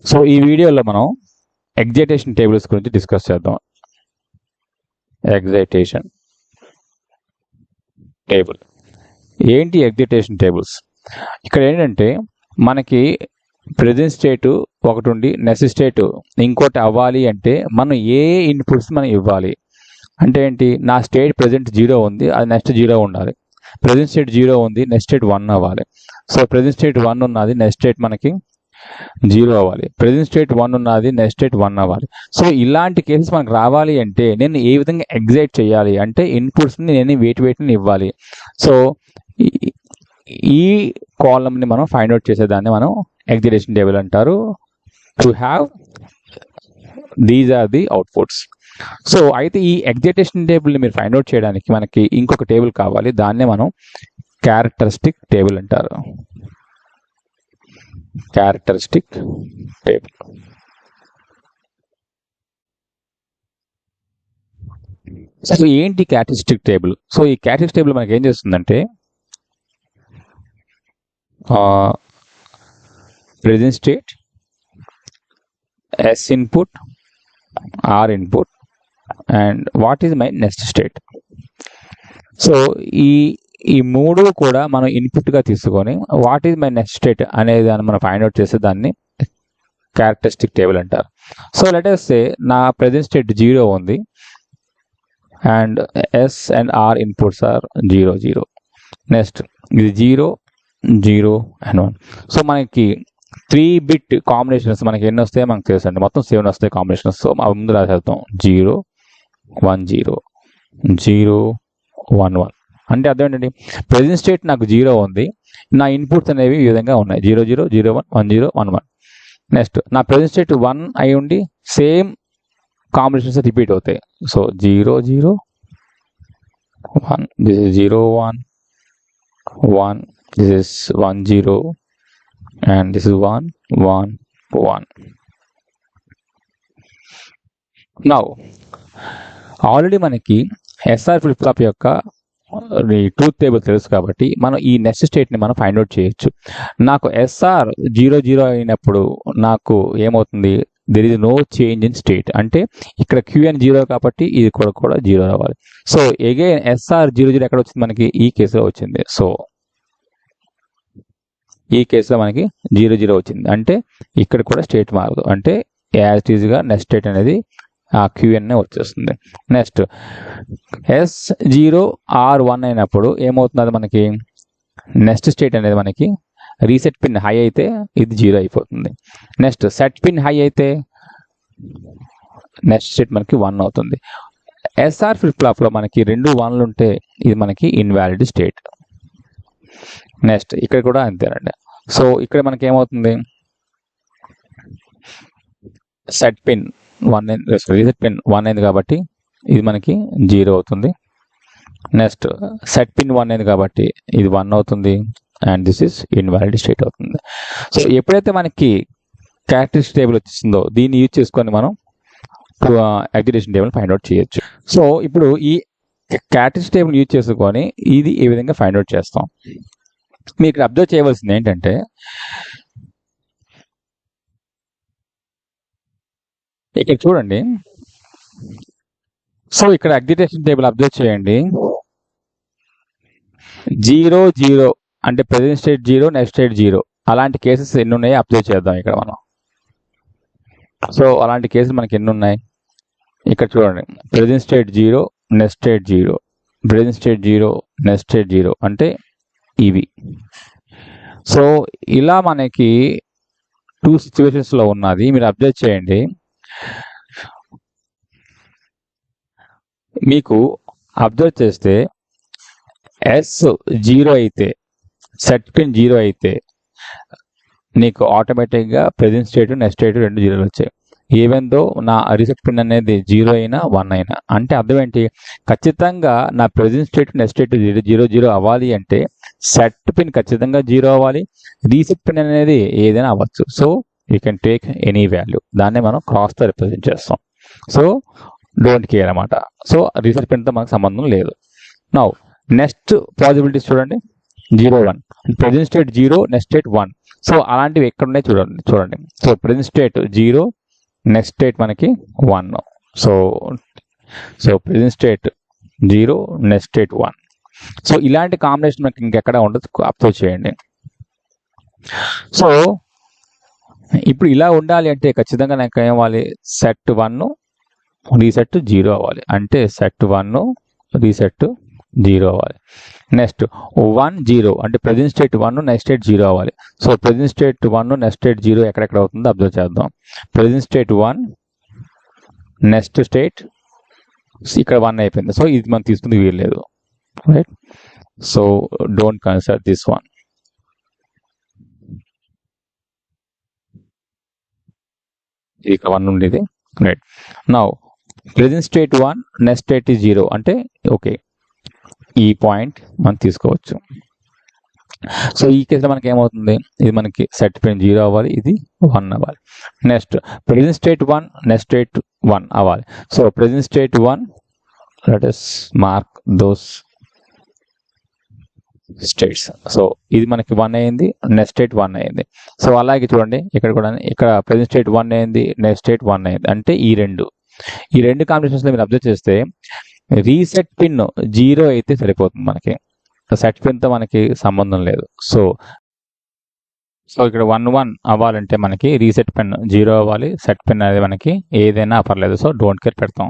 So ఈ వీడియోలో మనం ఎగ్జైటేషన్ టేబుల్స్ గురించి డిస్కస్ చేద్దాం. ఎగ్జైటేషన్ టేబుల్ ఏంటి? ఎగ్జైటేషన్ టేబుల్స్ ఇక్కడ ఏంటంటే మనకి ప్రెజెంట్ స్టేట్ ఒకటి ఉండి నెక్స్ట్ స్టేట్ ఇంకోటి అవ్వాలి అంటే మనం ఏ ఇన్పుట్స్ మనం ఇవ్వాలి అంటే ఏంటి? నా స్టేట్ ప్రెజెంట్ 0 ఉంది, అది నెక్స్ట్ 0 ఉండాలి. ప్రెజెంట్ స్టేట్ 0 ఉంది, నెక్స్ట్ స్టేట్ 1 అవ్వాలి. సో ప్రెజెంట్ స్టేట్ 1 ఉన్నది, నెక్స్ట్ స్టేట్ మనకి 0 అవ్వాలి. ప్రెజెంట్ స్టేట్ 1 ఉన్నది, నెక్స్ట్ స్టేట్ 1 అవ్వాలి. సో ఇలాంటి కేసెస్ మనకు రావాలి అంటే నేను ఏ విధంగా ఎగ్జైట్ చేయాలి అంటే ఇన్పుట్స్ని నేను వేటిని ఇవ్వాలి. సో ఈ కాలమ్ని మనం ఫైండ్ అవుట్ చేసేదాన్ని మనం ఎగ్జైటేషన్ టేబుల్ అంటారు. To have these are the outputs. So అయితే ఈ ఎగ్జైటేషన్ టేబుల్ని మీరు ఫైండ్ అవుట్ చేయడానికి మనకి ఇంకొక టేబుల్ కావాలి. దాన్నే మనం క్యారెక్టరిస్టిక్ టేబుల్ అంటారు. Characteristic table. సో ఏంటి క్యారెక్టరిస్టిక్ టేబుల్? సో ఈ క్యారెక్టరిస్టిక్ టేబుల్ మనకి ఏం చేస్తుందంటే present state, S input, R input and what is my next state. So ఈ మూడు కూడా మనం ఇన్పుట్గా తీసుకొని what is my next state అనేది దాన్ని మనం ఫైండ్ అవుట్ చేస్తే దాన్ని క్యారెక్టరిస్టిక్ టేబుల్ అంటారు. సో లెట్ us say నా ప్రెజెంట్ స్టేట్ 0 ఉంది and S and R inputs are 0 0. Next ఇది 0 0 అండ్ 1. సో మనకి 3-bit కాంబినేషన్స్ మనకి ఎన్ని వస్తాయో మనకు తెలుసు అండి. మొత్తం 7 వస్తాయి కాంబినేషన్స్. సో ముందు రాసేద్దాం 0 1 0 0 1 1. అంటే అర్థం ఏంటండి? ప్రెజెంట్ స్టేట్ నాకు 0 ఉంది, నా ఇన్పుట్స్ అనేవి ఈ విధంగా ఉన్నాయి 0 0 0 1 1 0 1 1. నెక్స్ట్ నా ప్రెజెంట్ స్టేట్ 1 అయి ఉండి సేమ్ కాంబినేషన్స్ రిపీట్ అవుతాయి. So 0 0 1, this is 0 1 1, this is 1 0 and this is 1 1 1. Now already మనకి ఎస్ఆర్ ఫ్లిప్ ఫ్లాప్ యొక్క ట్రూత్ టేబుల్ తెలుసు కాబట్టి మనం ఈ నెక్స్ట్ స్టేట్ని మనం ఫైండ్ అవుట్ చేయొచ్చు. నాకు ఎస్ఆర్ 0 0 అయినప్పుడు నాకు ఏమవుతుంది? There is no change in state. అంటే ఇక్కడ క్యూఎన్ 0 కాబట్టి ఇది కూడా 0 రావాలి. సో అగైన్ ఎస్ఆర్ 0 0 ఎక్కడ వచ్చింది? మనకి ఈ కేసులో వచ్చింది. సో ఈ కేసులో మనకి 0 0 వచ్చింది. అంటే ఇక్కడ కూడా స్టేట్ మారదు. అంటే యాజ్ ఇట్ ఈజ్గా నెక్స్ట్ స్టేట్ అనేది ఆ క్యూఎన్ఏ వచ్చేస్తుంది. నెక్స్ట్ ఎస్ 0 ఆర్ 1 అయినప్పుడు ఏమవుతుంది? మనకి నెక్స్ట్ స్టేట్ అనేది మనకి రీసెట్ పిన్ హై అయితే ఇది 0 అయిపోతుంది. నెక్స్ట్ సెట్ పిన్ హై అయితే నెక్స్ట్ స్టేట్ మనకి 1 అవుతుంది. ఎస్ఆర్ ఫ్లిప్ ఫ్లాప్లో మనకి 2 1లు ఉంటే ఇది మనకి ఇన్వాలిడ్ స్టేట్. నెక్స్ట్ ఇక్కడ కూడా అంతేనండి. సో ఇక్కడ మనకి ఏమవుతుంది? సెట్ పిన్ 1 రీసెట్ పిన్ 1 అయింది కాబట్టి ఇది మనకి 0 అవుతుంది. నెక్స్ట్ సెట్ పిన్ 1 అయింది కాబట్టి ఇది 1 అవుతుంది and this is invalid state అవుతుంది. సో ఎప్పుడైతే మనకి క్యారెక్టరిస్టిక్ టేబుల్ వచ్చేసిందో దీన్ని యూజ్ చేసుకొని మనం ఎగ్జైటేషన్ టేబుల్ ఫైండ్ అవుట్ చేయొచ్చు. సో ఇప్పుడు ఈ క్యారెక్టరిస్టిక్ టేబుల్ యూజ్ చేసుకొని ఇది ఈ విధంగా ఫైండ్ అవుట్ చేస్తాం. మీరు ఇక్కడ అబ్జర్వ్ చేయవలసింది ఏంటంటే ఇక్కడ చూడండి. సో ఇక్కడ ఎగ్జైటేషన్ టేబుల్ అబ్జర్వ్ చేయండి. 0 0 అంటే ప్రెజెంట్ స్టేట్ 0 నెక్స్ట్ స్టేట్ 0 అలాంటి కేసెస్ ఎన్ని ఉన్నాయో అబ్జర్వ్ చేద్దాం ఇక్కడ మనం. సో అలాంటి కేసులు మనకి ఎన్ని ఉన్నాయి ఇక్కడ చూడండి. Present state 0 next state 0, present state 0 next state 0 అంటే ఇవి. సో ఇలా మనకి 2 సిచ్యువేషన్స్లో ఉన్నది. మీరు అబ్జర్వ్ చేయండి. మీకు అబ్జర్వ్ చేస్తే ఎస్ 0 అయితే సెట్ పిన్ 0 అయితే నీకు ఆటోమేటిక్గా ప్రెజెంట్ స్టేట్ నెక్స్ట్ స్టేట్ 2 0లు వచ్చాయి. ఈవెన్ దో నా రీసెట్ పిన్ అనేది 0 అయినా 1 అయినా. అంటే అర్థం ఏంటి? ఖచ్చితంగా నా ప్రెజెంట్ స్టేట్ నెక్స్ట్ స్టేట్ 0 0 అవ్వాలి అంటే సెట్ పిన్ ఖచ్చితంగా 0 అవ్వాలి, రీసెట్ పిన్ అనేది ఏదైనా అవ్వచ్చు. So you can take any value. దాన్నే మనం క్రాస్తో రిప్రజెంట్ చేస్తాం. సో డోంట్ కేర్ అన్నమాట. సో రీసెట్ పిన్తో మనకు సంబంధం లేదు. నౌ నెక్స్ట్ పాసిబిలిటీస్ చూడండి. 0 1 present state 0 next state 1. So అలాంటివి ఎక్కడ ఉన్నాయి చూడండి. So present state 0, next state మనకి 1. So present state 0, next state 1. So ఇలాంటి కాంబినేషన్ మనకి ఇంకెక్కడ ఉండదు, అబ్జర్వ్ చేయండి. సో ఇప్పుడు ఇలా ఉండాలి అంటే ఖచ్చితంగా నాకు ఏమవ్వాలి, సెట్ 1 రీసెట్ 0 అవ్వాలి. అంటే సెట్ 1 రీసెట్ 0 అవ్వాలి. నెక్స్ట్ 1 0 అంటే ప్రెజెంట్ స్టేట్ 1 నెక్స్ట్ స్టేట్ 0 అవ్వాలి. So present state 1 next state 0 ఎక్కడెక్కడ అవుతుందో అబ్జర్వ్ చేద్దాం. ప్రెజెంట్ స్టేట్ 1 నెక్స్ట్ స్టేట్ ఇక్కడ 1 అయిపోయింది. సో ఇది మనం తీసుకుంది వీల్లేదు, right? So don't consider this one. ఇక్కడ 1 ఉండేది, right? Now present state 1 next state 0 అంటే ఓకే, ఈ పాయింట్ మనం తీసుకోవచ్చు. సో ఈ కేసులో మనకి ఏమవుతుంది, ఇది మనకి సెట్ పాయింట్ 0 అవ్వాలి, ఇది 1 అవ్వాలి. Next present state 1 next state 1 అవ్వాలి. So present state 1, let us mark those states. So ఇది మనకి 1 అయింది, నెక్స్ట్ స్టేట్ 1 అయింది. సో అలాగే చూడండి ఇక్కడ కూడా, ఇక్కడ ప్రెజెంట్ స్టేట్ 1 అయింది, నెక్స్ట్ స్టేట్ 1 అయింది. అంటే ఈ రెండు కాంబినేషన్స్లో మీరు అబ్జర్వ్ చేస్తే రీసెట్ పిన్ 0 అయితే సరిపోతుంది మనకి, సెట్ పిన్తో మనకి సంబంధం లేదు. సో ఇక్కడ 1 1 అవ్వాలంటే మనకి రీసెట్ పిన్ 0 అవ్వాలి, సెట్ పిన్ అనేది మనకి ఏదైనా పర్లేదు. సో డోంట్ కేర్ పెడతాం.